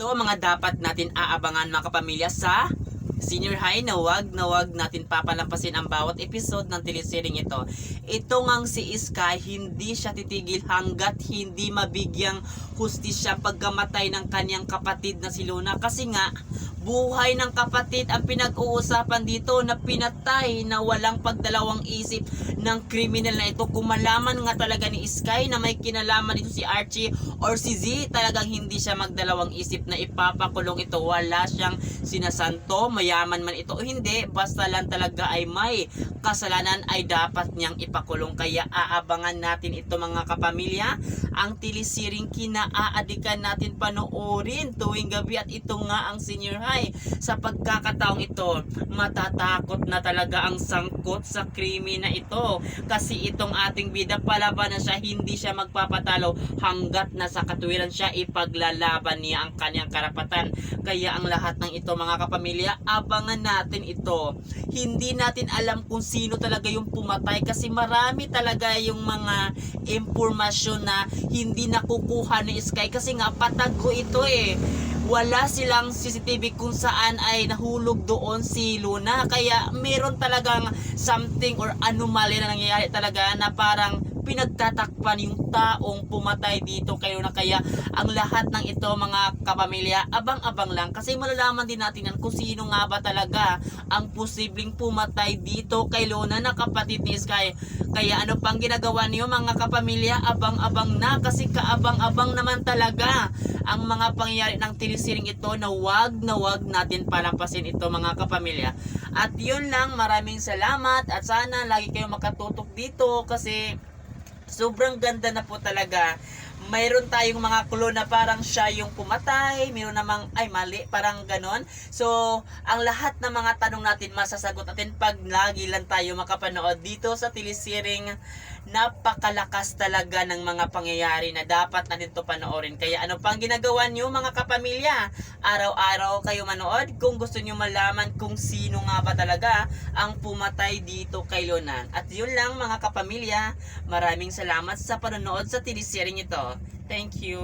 Ito ang mga dapat natin aabangan mga kapamilya sa Senior High na wag natin papalampasin ang bawat episode ng teleseryeng ito. Ito ngang si Sky, hindi siya titigil hanggat hindi mabigyang hustisya pagkamatay ng kanyang kapatid na si Luna. Kasi nga, buhay ng kapatid ang pinag-uusapan dito na pinatay na walang pagdalawang isip ng kriminal na ito. Kung malaman nga talaga ni Sky na may kinalaman dito si Archie or si Z, talagang hindi siya magdalawang isip na ipapakulong ito. Wala siyang sinasanto, mayaman man ito o hindi, basta lang talaga ay may kasalanan ay dapat niyang ipakulong. Kaya aabangan natin ito mga kapamilya, ang telesiring kinaaadikan natin panoorin tuwing gabi, at ito nga ang Senior High. Sa pagkakataong ito, matatakot na talaga ang sangkot sa krimen na ito, kasi itong ating bida palaban na siya, hindi siya magpapatalo hanggat nasa katuwiran siya, ipaglalaban niya ang kanyang karapatan. Kaya ang lahat ng ito mga kapamilya, abangan natin ito. Hindi natin alam kung sino talaga yung pumatay, kasi marami talaga yung mga impormasyon na hindi nakukuha ni Sky, kasi nga patago ito eh. Wala silang CCTV kung saan ay nahulog doon si Luna. Kaya meron talagang something or anomaly na nangyayari talaga, na parang pinagtatakpan yung taong pumatay dito kay Luna. Kaya ang lahat ng ito mga kapamilya, abang-abang lang, kasi malalaman din natin yan kung sino nga ba talaga ang posibleng pumatay dito kay Luna na kapatid ni Sky. Kaya ano pang ginagawa niyo mga kapamilya, abang-abang na, kasi kaabang-abang naman talaga ang mga pangyayari ng telesiring ito na wag natin palampasin ito mga kapamilya. At yun lang, maraming salamat at sana lagi kayong makatutok dito, kasi sobrang ganda na po talaga. Mayroon tayong mga clue na parang siya yung pumatay, mayroon namang ay mali, parang ganon. So, ang lahat ng mga tanong natin masasagot natin pag lagi lang tayo makapanood dito sa telesiring. Napakalakas talaga ng mga pangyayari na dapat natin to panoorin. Kaya ano pang ginagawa nyo mga kapamilya? Araw-araw kayo manood kung gusto nyo malaman kung sino nga ba talaga ang pumatay dito kay Luna. At yun lang mga kapamilya, maraming salamat sa panonood sa telesiring ito. Thank you.